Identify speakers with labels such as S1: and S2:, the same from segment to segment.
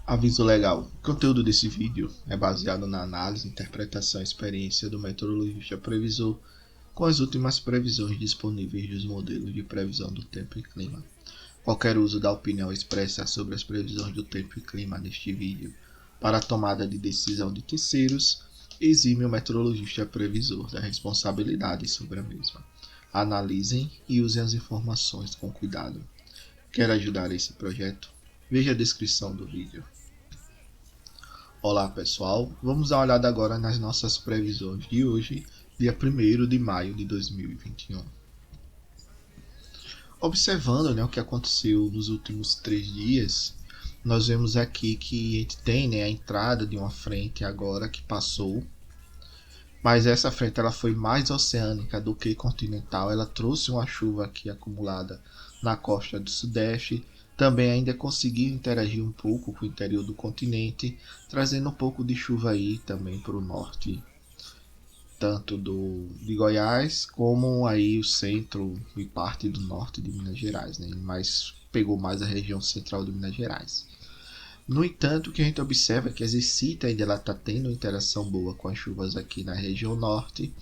S1: Aviso legal. O conteúdo desse vídeo é baseado na análise, interpretação e experiência do meteorologista previsor com as últimas previsões disponíveis dos modelos de previsão do tempo e clima. Qualquer uso da opinião expressa sobre as previsões do tempo e clima neste vídeo para a tomada de decisão de terceiros exime o meteorologista previsor da responsabilidade sobre a mesma. Analisem e usem as informações com cuidado. Quer ajudar esse projeto? Veja a descrição do vídeo. Olá pessoal, vamos dar uma olhada agora nas nossas previsões de hoje, dia 1º de maio de 2021. Observando o que aconteceu nos últimos 3 dias, nós vemos aqui que a gente tem a entrada de uma frente agora que passou, mas essa frente ela foi mais oceânica do que continental, ela trouxe uma chuva aqui acumulada na costa do sudeste, também ainda conseguiu interagir um pouco com o interior do continente, trazendo um pouco de chuva aí também para o norte, tanto de Goiás como aí o centro e parte do norte de Minas Gerais, mas pegou mais a região central de Minas Gerais. No entanto, o que a gente observa é que a Zecita ainda está tendo interação boa com as chuvas aqui na região norte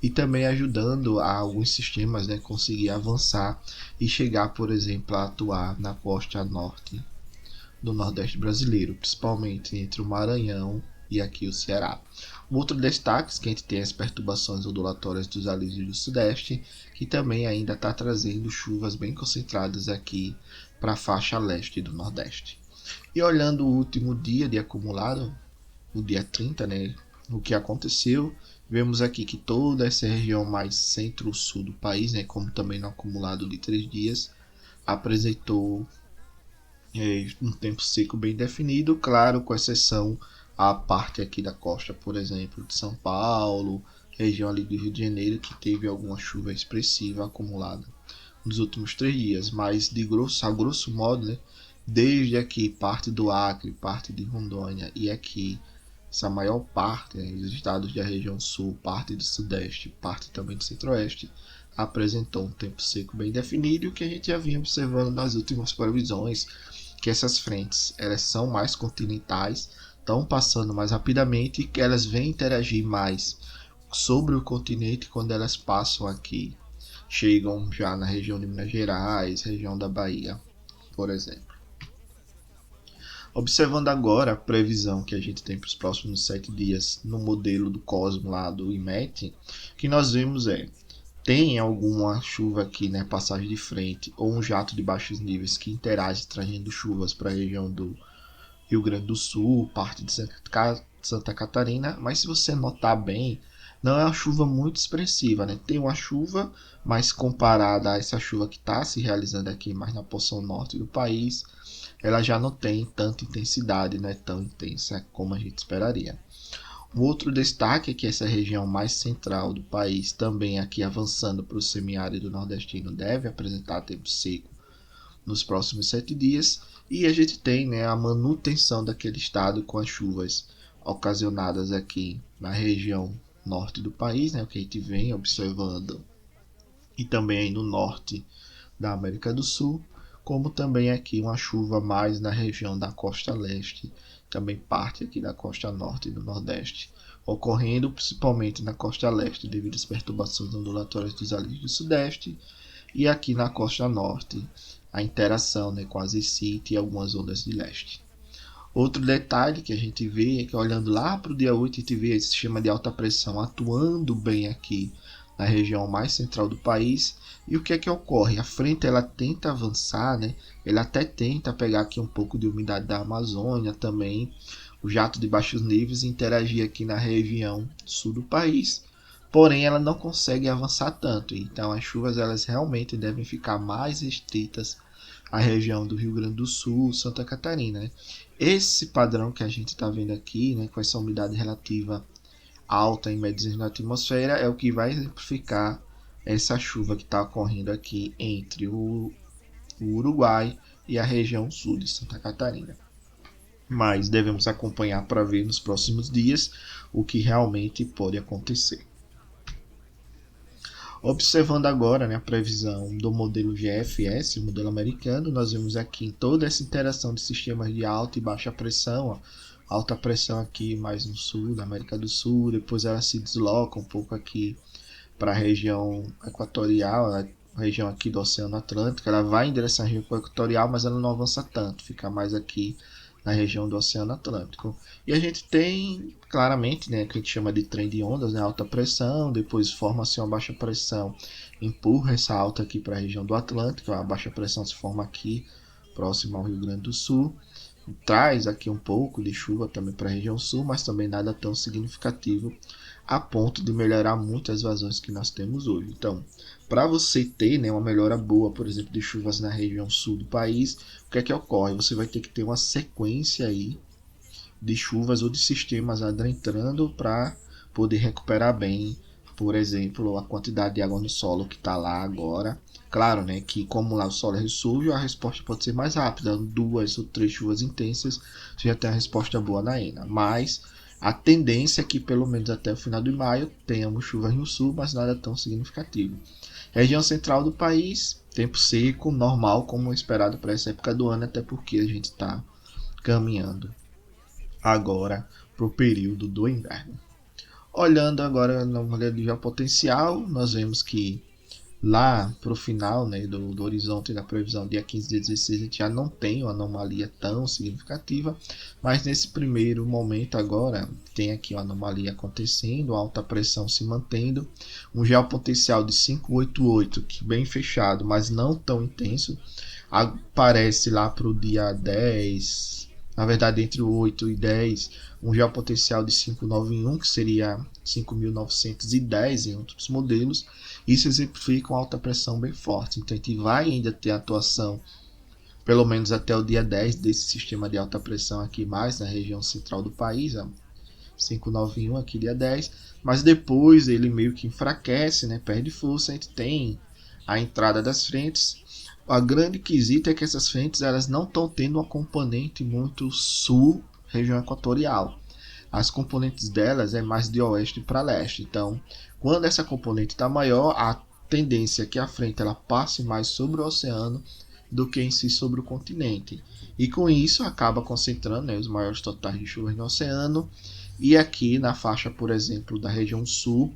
S1: e também ajudando a alguns sistemas conseguir avançar e chegar, por exemplo, a atuar na costa norte do Nordeste brasileiro, principalmente entre o Maranhão e aqui o Ceará. Um outro destaque que a gente tem as perturbações ondulatórias dos alísios do Sudeste, que também ainda está trazendo chuvas bem concentradas aqui para a faixa leste do Nordeste. E olhando o último dia de acumulado, o dia 30, o que aconteceu, vemos aqui que toda essa região mais centro-sul do país, como também no acumulado de 3 dias, apresentou um tempo seco bem definido, claro, com exceção a parte aqui da costa, por exemplo, de São Paulo, região ali do Rio de Janeiro, que teve alguma chuva expressiva acumulada nos últimos 3 dias, mas a grosso modo, desde aqui, parte do Acre, parte de Rondônia e aqui, essa maior parte, os estados da região sul, parte do sudeste, parte também do centro-oeste, apresentou um tempo seco bem definido, o que a gente já vinha observando nas últimas previsões, que essas frentes elas são mais continentais, estão passando mais rapidamente e que elas vêm interagir mais sobre o continente quando elas passam aqui, chegam já na região de Minas Gerais, região da Bahia, por exemplo. Observando agora a previsão que a gente tem para os próximos 7 dias no modelo do Cosmo lá do IMET, que nós vemos tem alguma chuva aqui, passagem de frente ou um jato de baixos níveis que interage trazendo chuvas para a região do Rio Grande do Sul, parte de Santa Catarina, mas se você notar bem, não é uma chuva muito expressiva, Tem uma chuva, mas comparada a essa chuva que está se realizando aqui mais na porção norte do país, ela já não tem tanta intensidade, não é tão intensa como a gente esperaria. O outro destaque é que essa região mais central do país, também aqui avançando para o semiárido nordestino, deve apresentar tempo seco nos próximos 7 dias, e a gente tem a manutenção daquele estado com as chuvas ocasionadas aqui na região norte do país, o que a gente vem observando, e também aí no norte da América do Sul, como também aqui uma chuva mais na região da costa leste, também parte aqui da costa norte e do nordeste, ocorrendo principalmente na costa leste devido às perturbações ondulatórias dos alísios do sudeste, e aqui na costa norte a interação com a Zecita e algumas ondas de leste. Outro detalhe que a gente vê é que olhando lá para o dia 8 a gente vê esse sistema de alta pressão atuando bem aqui na região mais central do país. E o que é que ocorre? A frente ela tenta avançar, ela até tenta pegar aqui um pouco de umidade da Amazônia também, o jato de baixos níveis, interagir aqui na região sul do país, porém ela não consegue avançar tanto, então as chuvas elas realmente devem ficar mais restritas à região do Rio Grande do Sul, Santa Catarina. Esse padrão que a gente está vendo aqui, com essa umidade relativa alta em médias na atmosfera, é o que vai exemplificar essa chuva que está ocorrendo aqui entre o Uruguai e a região sul de Santa Catarina. Mas devemos acompanhar para ver nos próximos dias o que realmente pode acontecer. Observando agora, né, a previsão do modelo GFS, o modelo americano, nós vemos aqui toda essa interação de sistemas de alta e baixa pressão, ó. Alta pressão aqui mais no sul, da América do Sul, depois ela se desloca um pouco aqui para a região equatorial, a região aqui do Oceano Atlântico. Ela vai em direção à região equatorial, mas ela não avança tanto, fica mais aqui na região do Oceano Atlântico. E a gente tem claramente, né, que a gente chama de trem de ondas, né, alta pressão, depois forma-se uma baixa pressão, empurra essa alta aqui para a região do Atlântico, a baixa pressão se forma aqui, próximo ao Rio Grande do Sul, traz aqui um pouco de chuva também para a região sul, mas também nada tão significativo a ponto de melhorar muito as vazões que nós temos hoje. Então, para você ter, né, uma melhora boa, por exemplo, de chuvas na região sul do país, o que é que ocorre? Você vai ter que ter uma sequência aí de chuvas ou de sistemas adentrando para poder recuperar bem, por exemplo, a quantidade de água no solo que está lá agora. Claro, né, que como lá o solo é sujo, a resposta pode ser mais rápida, 2 ou 3 chuvas intensas, você já tem a resposta boa na ENA. Mas a tendência é que pelo menos até o final de maio tenhamos chuvas no sul, mas nada tão significativo. Região central do país, tempo seco, normal, como esperado para essa época do ano, até porque a gente está caminhando agora para o período do inverno. Olhando agora na mulher de geopotencial, nós vemos que lá para o final, né, do horizonte da previsão, dia 15 de 16, a gente já não tem uma anomalia tão significativa, mas nesse primeiro momento agora, tem aqui uma anomalia acontecendo, alta pressão se mantendo, um geopotencial de 588, que bem fechado, mas não tão intenso, aparece lá para o dia 10, na verdade entre o 8 e 10, um geopotencial de 591, que seria 5.910 em outros modelos. Isso exemplifica uma alta pressão bem forte. Então a gente vai ainda ter atuação, pelo menos até o dia 10, desse sistema de alta pressão aqui mais na região central do país, 591 aqui dia 10, mas depois ele meio que enfraquece, né, perde força, a gente tem a entrada das frentes. A grande quesito é que essas frentes elas não estão tendo uma componente muito sul, região equatorial. As componentes delas é mais de oeste para leste. Então, quando essa componente está maior, a tendência é que a frente ela passe mais sobre o oceano do que em si sobre o continente. E com isso acaba concentrando, né, os maiores totais de chuvas no oceano. E aqui na faixa, por exemplo, da região sul,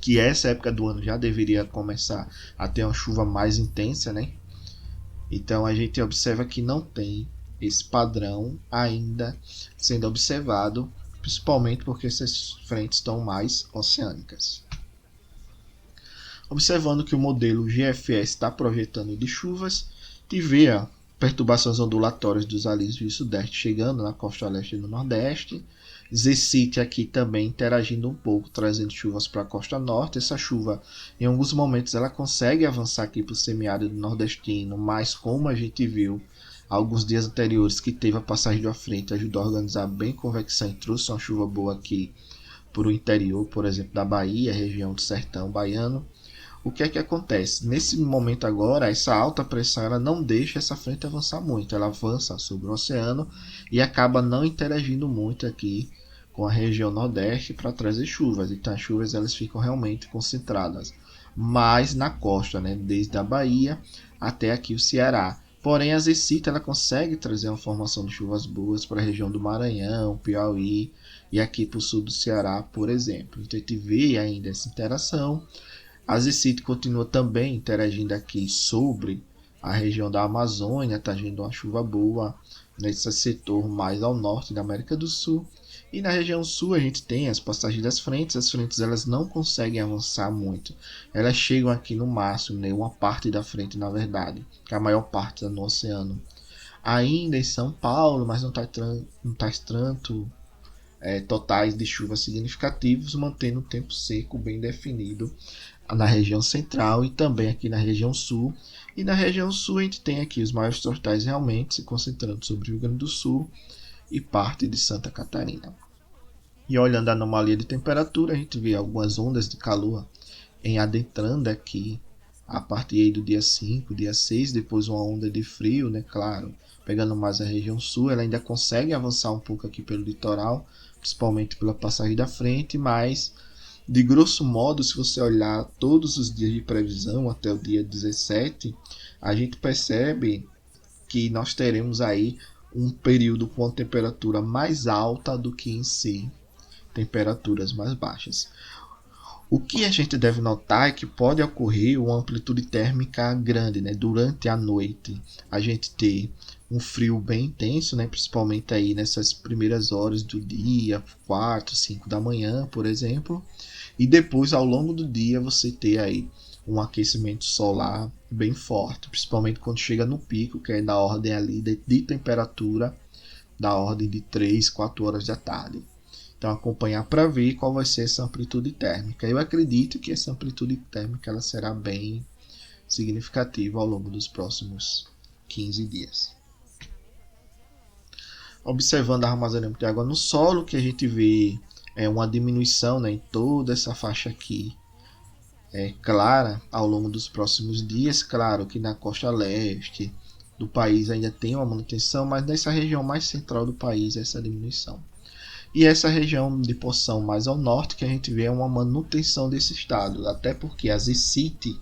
S1: que essa época do ano já deveria começar a ter uma chuva mais intensa, né? Então a gente observa que não tem esse padrão ainda sendo observado, principalmente porque essas frentes estão mais oceânicas. Observando que o modelo GFS está projetando de chuvas, tive perturbações ondulatórias dos alísios sudeste chegando na costa leste e no nordeste. Zecite aqui também interagindo um pouco, trazendo chuvas para a costa norte. Essa chuva, em alguns momentos, ela consegue avançar aqui para o semiárido nordestino, mas como a gente viu alguns dias anteriores que teve a passagem da frente, ajudou a organizar bem convecção e trouxe uma chuva boa aqui para o interior, por exemplo, da Bahia, região do sertão baiano. O que é que acontece? Nesse momento agora, essa alta pressão ela não deixa essa frente avançar muito, ela avança sobre o oceano e acaba não interagindo muito aqui com a região nordeste para trazer chuvas. Então as chuvas elas ficam realmente concentradas mais na costa, né? Desde a Bahia até aqui o Ceará. Porém a Zecita ela consegue trazer uma formação de chuvas boas para a região do Maranhão, Piauí e aqui para o sul do Ceará, por exemplo. Então a gente vê ainda essa interação. A Zecite continua também interagindo aqui sobre a região da Amazônia, trazendo uma chuva boa nesse setor mais ao norte da América do Sul. E na região sul a gente tem as passagens das frentes. As frentes elas não conseguem avançar muito. Elas chegam aqui no máximo, né, uma parte da frente na verdade, que a maior parte está no oceano. Ainda em São Paulo, mas não está tanto totais de chuvas significativos, mantendo o tempo seco bem definido na região central e também aqui na região sul. E na região sul a gente tem aqui os maiores totais realmente se concentrando sobre o Rio Grande do Sul e parte de Santa Catarina. E olhando a anomalia de temperatura, a gente vê algumas ondas de calor em adentrando aqui a partir aí do dia 5, dia 6, depois uma onda de frio, né, claro, pegando mais a região sul, ela ainda consegue avançar um pouco aqui pelo litoral, principalmente pela passagem da frente, mas De grosso modo, se você olhar todos os dias de previsão até o dia 17, a gente percebe que nós teremos aí um período com a temperatura mais alta do que em si temperaturas mais baixas. O que a gente deve notar é que pode ocorrer uma amplitude térmica grande, né? Durante a noite. A gente ter um frio bem intenso, né? Principalmente aí nessas primeiras horas do dia, 4, 5 da manhã, por exemplo. E depois, ao longo do dia, você ter aí um aquecimento solar bem forte, principalmente quando chega no pico, que é da ordem ali de temperatura, da ordem de 3, 4 horas da tarde. Então acompanhar para ver qual vai ser essa amplitude térmica. Eu acredito que essa amplitude térmica ela será bem significativa ao longo dos próximos 15 dias. Observando o armazenamento de água no solo, que a gente vê uma diminuição, né, em toda essa faixa aqui clara ao longo dos próximos dias. Claro que na costa leste do país ainda tem uma manutenção, mas nessa região mais central do país essa diminuição. E essa região de porção mais ao norte que a gente vê é uma manutenção desse estado, até porque a ZCIT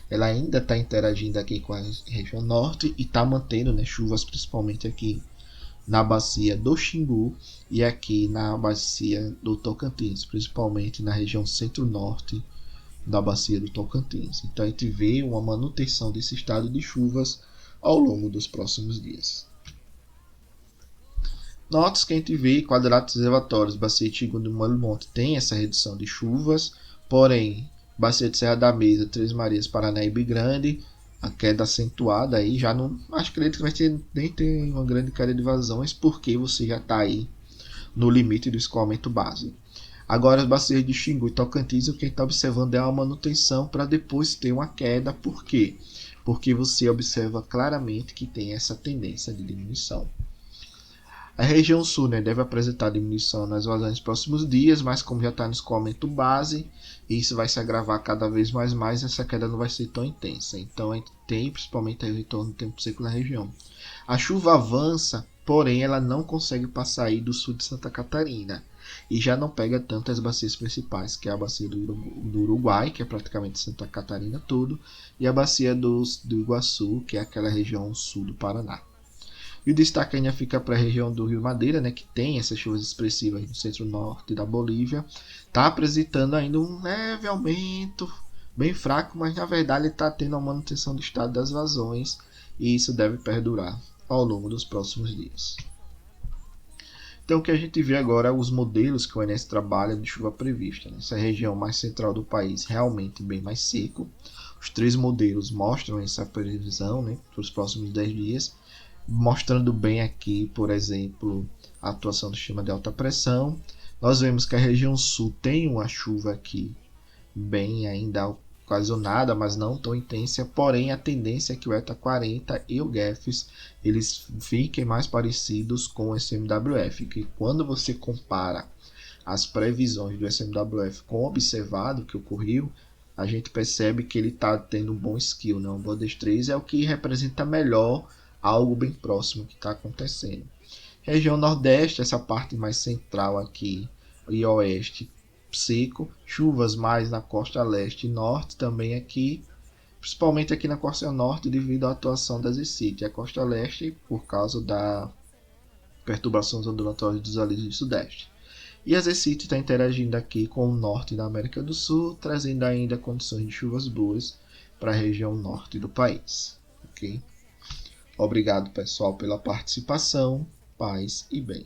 S1: ela ainda está interagindo aqui com a região norte e está mantendo, né, chuvas principalmente aqui na bacia do Xingu e aqui na bacia do Tocantins, principalmente na região centro-norte da bacia do Tocantins. Então a gente vê uma manutenção desse estado de chuvas ao longo dos próximos dias. Note que a gente vê quadratos reservatórios, bacia de Xingu do Molho Monte tem essa redução de chuvas, porém, bacia de Serra da Mesa, Três Marias, Paranaíba Grande, a queda acentuada aí, já não acredito que vai nem ter uma grande queda de vazões, porque você já está aí no limite do escoamento base. Agora as bacias de Xingu e Tocantins, o que a gente está observando é uma manutenção para depois ter uma queda, por quê? Porque você observa claramente que tem essa tendência de diminuição. A região sul, né, deve apresentar diminuição nas vazões nos próximos dias, mas como já está no escoamento base, isso vai se agravar cada vez mais, essa queda não vai ser tão intensa. Então a gente tem principalmente aí o retorno do tempo seco na região. A chuva avança, porém ela não consegue passar aí do sul de Santa Catarina. E já não pega tanto as bacias principais, que é a bacia do Uruguai, que é praticamente Santa Catarina todo, e a bacia do Iguaçu, que é aquela região sul do Paraná. E o destaque ainda fica para a região do Rio Madeira, né, que tem essas chuvas expressivas no centro-norte da Bolívia. Está apresentando ainda um leve aumento, bem fraco, mas na verdade está tendo uma manutenção do estado das vazões e isso deve perdurar ao longo dos próximos dias. Então o que a gente vê agora é os modelos que o INS trabalha de chuva prevista. Nessa região mais central do país, realmente bem mais seco. Os 3 modelos mostram essa previsão, né, para os próximos 10 dias. Mostrando bem aqui, por exemplo, a atuação do sistema de alta pressão. Nós vemos que a região sul tem uma chuva aqui bem ainda ocasionada, mas não tão intensa, porém a tendência é que o ETA 40 e o GEFS eles fiquem mais parecidos com o SMWF, que quando você compara as previsões do SMWF com o observado que ocorreu, a gente percebe que ele está tendo um bom skill, né? Um bom destreza é o que representa melhor algo bem próximo que está acontecendo. Região Nordeste, essa parte mais central aqui e Oeste, seco, chuvas mais na costa Leste e Norte também aqui, principalmente aqui na costa Norte devido à atuação das ZCIT, e a costa Leste por causa da perturbações ondulatórias dos alísios do Sudeste. E a ZCIT está interagindo aqui com o Norte da América do Sul, trazendo ainda condições de chuvas boas para a região Norte do país. Ok? Obrigado, pessoal, pela participação. Paz e bem.